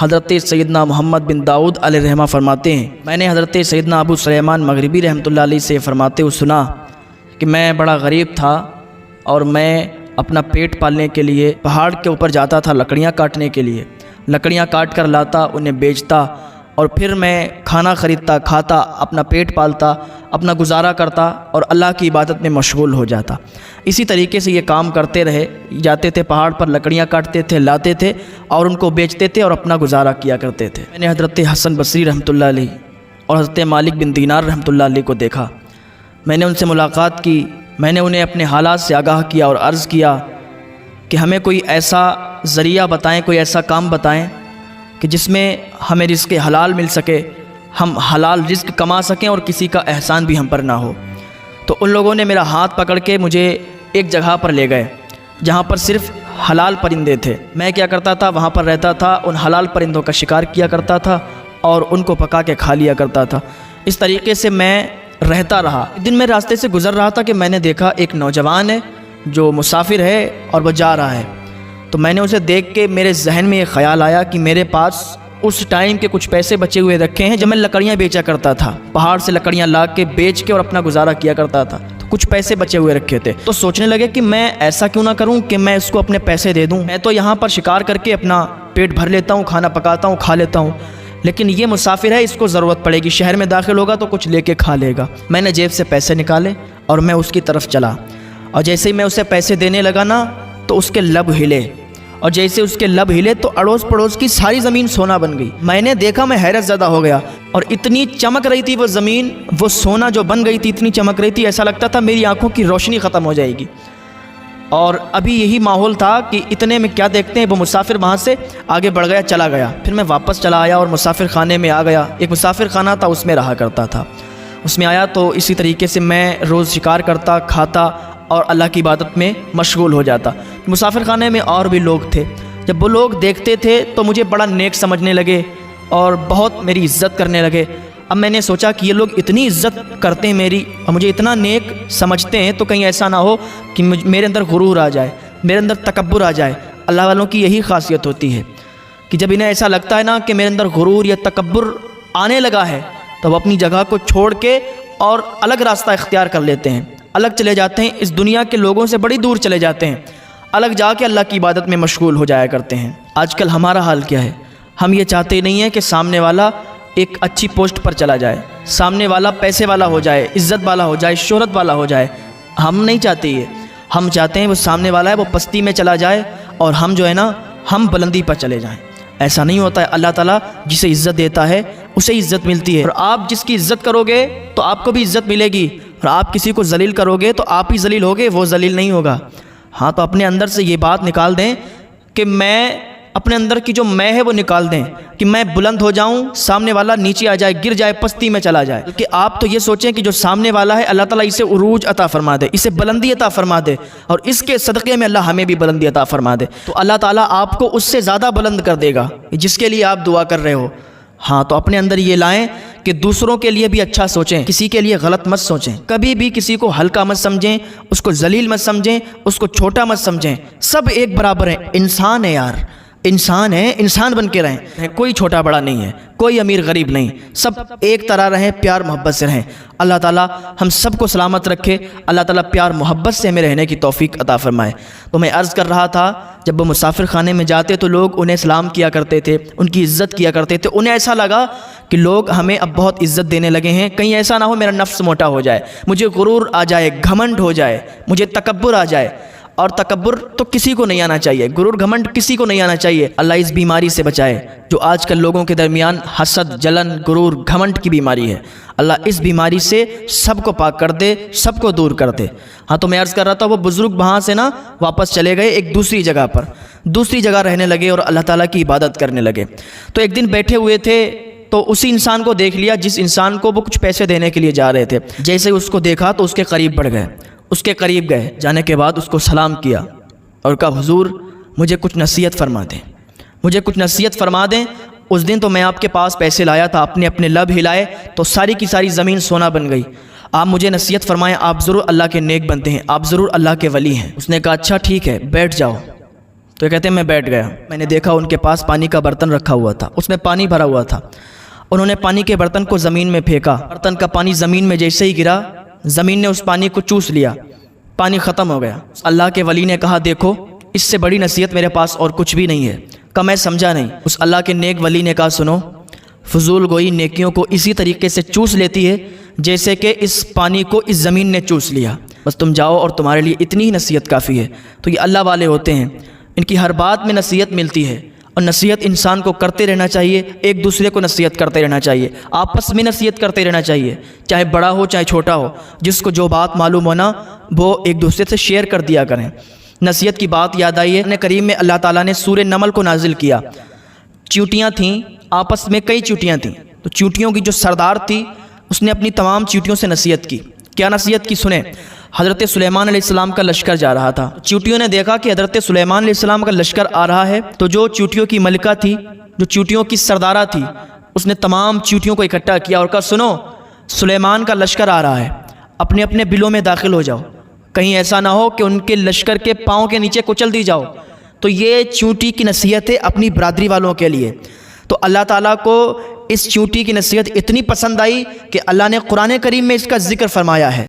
حضرت سیدنا محمد بن داؤد علیہ رحمہ فرماتے ہیں، میں نے حضرت سیدنا ابو سلیمان مغربی رحمۃ اللہ علیہ سے فرماتے ہوئے سنا کہ میں بڑا غریب تھا اور میں اپنا پیٹ پالنے کے لیے پہاڑ کے اوپر جاتا تھا لکڑیاں کاٹنے کے لیے، لکڑیاں کاٹ کر لاتا، انہیں بیچتا اور پھر میں کھانا خریدتا، کھاتا، اپنا پیٹ پالتا، اپنا گزارا کرتا اور اللہ کی عبادت میں مشغول ہو جاتا۔ اسی طریقے سے یہ کام کرتے رہے، جاتے تھے پہاڑ پر لکڑیاں کاٹتے تھے، لاتے تھے اور ان کو بیچتے تھے اور اپنا گزارا کیا کرتے تھے۔ میں نے حضرت حسن بصری رحمۃ اللہ علیہ اور حضرت مالک بن دینار رحمۃ اللہ علیہ کو دیکھا، میں نے ان سے ملاقات کی، میں نے انہیں اپنے حالات سے آگاہ کیا اور عرض کیا کہ ہمیں کوئی ایسا ذریعہ بتائیں، کوئی ایسا کام بتائیں کہ جس میں ہمیں رزق حلال مل سکے، ہم حلال رزق کما سکیں اور کسی کا احسان بھی ہم پر نہ ہو۔ تو ان لوگوں نے میرا ہاتھ پکڑ کے مجھے ایک جگہ پر لے گئے جہاں پر صرف حلال پرندے تھے۔ میں کیا کرتا تھا، وہاں پر رہتا تھا، ان حلال پرندوں کا شکار کیا کرتا تھا اور ان کو پکا کے کھا لیا کرتا تھا۔ اس طریقے سے میں رہتا رہا۔ ایک دن میں راستے سے گزر رہا تھا کہ میں نے دیکھا ایک نوجوان ہے جو مسافر ہے اور وہ جا رہا ہے، تو میں نے اسے دیکھ کے میرے ذہن میں یہ خیال آیا کہ میرے پاس اس ٹائم کے کچھ پیسے بچے ہوئے رکھے ہیں جب میں لکڑیاں بیچا کرتا تھا، پہاڑ سے لکڑیاں لا کے بیچ کے اور اپنا گزارا کیا کرتا تھا، تو کچھ پیسے بچے ہوئے رکھے تھے۔ تو سوچنے لگے کہ میں ایسا کیوں نہ کروں کہ میں اس کو اپنے پیسے دے دوں، میں تو یہاں پر شکار کر کے اپنا پیٹ بھر لیتا ہوں، کھانا پکاتا ہوں، کھا لیتا ہوں، لیکن یہ مسافر ہے، اس کو ضرورت پڑے گی، شہر میں داخل ہوگا تو کچھ لے کے کھا لے گا۔ میں نے جیب سے پیسے نکالے اور میں اس کی طرف چلا، اور جیسے ہی میں اسے پیسے دینے لگا نا تو اس کے لب ہلے، اور جیسے اس کے لب ہلے تو اڑوس پڑوس کی ساری زمین سونا بن گئی۔ میں نے دیکھا، میں حیرت زدہ ہو گیا، اور اتنی چمک رہی تھی وہ زمین، وہ سونا جو بن گئی تھی اتنی چمک رہی تھی، ایسا لگتا تھا میری آنکھوں کی روشنی ختم ہو جائے گی۔ اور ابھی یہی ماحول تھا کہ اتنے میں کیا دیکھتے ہیں، وہ مسافر وہاں سے آگے بڑھ گیا، چلا گیا۔ پھر میں واپس چلا آیا اور مسافر خانے میں آ گیا، ایک مسافر خانہ تھا، اس میں رہا کرتا تھا۔ اس میں آیا تو اسی طریقے سے میں روز شکار کرتا، کھاتا اور اللہ کی عبادت میں مشغول ہو جاتا۔ مسافر خانے میں اور بھی لوگ تھے، جب وہ لوگ دیکھتے تھے تو مجھے بڑا نیک سمجھنے لگے اور بہت میری عزت کرنے لگے۔ اب میں نے سوچا کہ یہ لوگ اتنی عزت کرتے ہیں میری اور مجھے اتنا نیک سمجھتے ہیں، تو کہیں ایسا نہ ہو کہ میرے اندر غرور آ جائے، میرے اندر تکبر آ جائے۔ اللہ والوں کی یہی خاصیت ہوتی ہے کہ جب انہیں ایسا لگتا ہے نا کہ میرے اندر غرور یا تکبر آنے لگا ہے تو وہ اپنی جگہ کو چھوڑ کے اور الگ راستہ اختیار کر لیتے ہیں، الگ چلے جاتے ہیں، اس دنیا کے لوگوں سے بڑی دور چلے جاتے ہیں، الگ جا کے اللہ کی عبادت میں مشغول ہو جایا کرتے ہیں۔ آج کل ہمارا حال کیا ہے؟ ہم یہ چاہتے نہیں ہیں کہ سامنے والا ایک اچھی پوسٹ پر چلا جائے، سامنے والا پیسے والا ہو جائے، عزت والا ہو جائے، شہرت والا ہو جائے۔ ہم نہیں چاہتے یہ، ہم چاہتے ہیں وہ سامنے والا ہے وہ پستی میں چلا جائے اور ہم جو ہے نا ہم بلندی پر چلے جائیں۔ ایسا نہیں ہوتا ہے۔ اللہ تعالیٰ جسے عزت دیتا ہے اسے عزت ملتی ہے، اور آپ جس کی عزت کرو گے تو آپ کو بھی عزت ملے گی، اور آپ کسی کو ذلیل کرو گے تو آپ ہی ذلیل ہوگے، وہ ذلیل نہیں ہوگا۔ ہاں، تو اپنے اندر سے یہ بات نکال دیں کہ میں اپنے اندر کی جو میں ہے وہ نکال دیں کہ میں بلند ہو جاؤں، سامنے والا نیچے آ جائے، گر جائے، پستی میں چلا جائے۔ کہ آپ تو یہ سوچیں کہ جو سامنے والا ہے اللہ تعالیٰ اسے عروج عطا فرما دے، اسے بلندی عطا فرما دے، اور اس کے صدقے میں اللہ ہمیں بھی بلندی عطا فرما دے، تو اللہ تعالیٰ آپ کو اس سے زیادہ بلند کر دے گا جس کے لیے آپ دعا کر رہے ہو۔ ہاں، تو اپنے اندر یہ لائیں کہ دوسروں کے لیے بھی اچھا سوچیں، کسی کے لیے غلط مت سوچیں، کبھی بھی کسی کو ہلکا مت سمجھیں، اس کو ذلیل مت سمجھیں، اس کو چھوٹا مت سمجھیں۔ سب ایک برابر ہیں، انسان ہے یار، انسان ہے، انسان بن کے رہیں، کوئی چھوٹا بڑا نہیں ہے، کوئی امیر غریب نہیں، سب ایک طرح رہیں، پیار محبت سے رہیں۔ اللہ تعالیٰ ہم سب کو سلامت رکھے، اللہ تعالیٰ پیار محبت سے ہمیں رہنے کی توفیق عطا فرمائے۔ تو میں عرض کر رہا تھا، جب وہ مسافر خانے میں جاتے تو لوگ انہیں سلام کیا کرتے تھے، ان کی عزت کیا کرتے تھے، انہیں ایسا لگا کہ لوگ ہمیں اب بہت عزت دینے لگے ہیں، کہیں ایسا نہ ہو میرا نفس موٹا ہو جائے، مجھے غرور آ جائے، گھمنڈ ہو جائے، مجھے تکبر آ جائے۔ اور تکبر تو کسی کو نہیں آنا چاہیے، غرور گھمنڈ کسی کو نہیں آنا چاہیے۔ اللہ اس بیماری سے بچائے جو آج کل لوگوں کے درمیان حسد، جلن، غرور، گھمنڈ کی بیماری ہے۔ اللہ اس بیماری سے سب کو پاک کر دے، سب کو دور کر دے۔ ہاں، تو میں عرض کر رہا تھا وہ بزرگ وہاں سے نا واپس چلے گئے ایک دوسری جگہ پر، دوسری جگہ رہنے لگے اور اللہ تعالیٰ کی عبادت کرنے لگے۔ تو ایک دن بیٹھے ہوئے تھے تو اسی انسان کو دیکھ لیا جس انسان کو وہ کچھ پیسے دینے کے لیے جا رہے تھے۔ جیسے اس کو دیکھا تو اس کے قریب بڑھ گئے، اس کے قریب گئے، جانے کے بعد اس کو سلام کیا اور کہا حضور مجھے کچھ نصیحت فرما دیں، مجھے کچھ نصیحت فرما دیں۔ اس دن تو میں آپ کے پاس پیسے لایا تھا، آپ نے اپنے لب ہلائے تو ساری کی ساری زمین سونا بن گئی، آپ مجھے نصیحت فرمائیں، آپ ضرور اللہ کے نیک بنتے ہیں، آپ ضرور اللہ کے ولی ہیں۔ اس نے کہا اچھا ٹھیک ہے، بیٹھ جاؤ۔ تو یہ کہتے ہیں میں بیٹھ گیا، میں نے دیکھا ان کے پاس پانی کا برتن رکھا ہوا تھا، اس میں پانی بھرا ہوا تھا۔ انہوں نے پانی کے برتن کو زمین میں پھینکا، برتن کا پانی زمین میں جیسے ہی گرا، زمین نے اس پانی کو چوس لیا، پانی ختم ہو گیا۔ اللہ کے ولی نے کہا دیکھو اس سے بڑی نصیحت میرے پاس اور کچھ بھی نہیں ہے۔ کہا میں سمجھا نہیں۔ اس اللہ کے نیک ولی نے کہا سنو، فضول گوئی نیکیوں کو اسی طریقے سے چوس لیتی ہے جیسے کہ اس پانی کو اس زمین نے چوس لیا، بس تم جاؤ اور تمہارے لیے اتنی ہی نصیحت کافی ہے۔ تو یہ اللہ والے ہوتے ہیں، ان کی ہر بات میں نصیحت ملتی ہے، اور نصیحت انسان کو کرتے رہنا چاہیے، ایک دوسرے کو نصیحت کرتے رہنا چاہیے، آپس میں نصیحت کرتے رہنا چاہیے، چاہے بڑا ہو چاہے چھوٹا ہو، جس کو جو بات معلوم ہونا وہ ایک دوسرے سے شیئر کر دیا کریں۔ نصیحت کی بات یاد آئی ہے، قرآن کریم میں اللہ تعالیٰ نے سورہ نمل کو نازل کیا۔ چیونٹیاں تھیں، آپس میں کئی چیونٹیاں تھیں، تو چیونٹیوں کی جو سردار تھی اس نے اپنی تمام چیونٹیوں سے نصیحت کی۔ کیا نصیحت کی سنیں۔ حضرت سلیمان علیہ السلام کا لشکر جا رہا تھا، چیونٹیوں نے دیکھا کہ حضرت سلیمان علیہ السلام کا لشکر آ رہا ہے، تو جو چیونٹیوں کی ملکہ تھی، جو چیونٹیوں کی سردارہ تھی، اس نے تمام چیونٹیوں کو اکٹھا کیا اور کہا سنو سلیمان کا لشکر آ رہا ہے، اپنے اپنے بلوں میں داخل ہو جاؤ، کہیں ایسا نہ ہو کہ ان کے لشکر کے پاؤں کے نیچے کچل دی جاؤ۔ تو یہ چیونٹی کی نصیحت ہے اپنی برادری والوں کے لیے۔ تو اللہ تعالیٰ کو اس چیونٹی کی نصیحت اتنی پسند آئی کہ اللہ نے قرآن کریم میں اس کا ذکر فرمایا ہے۔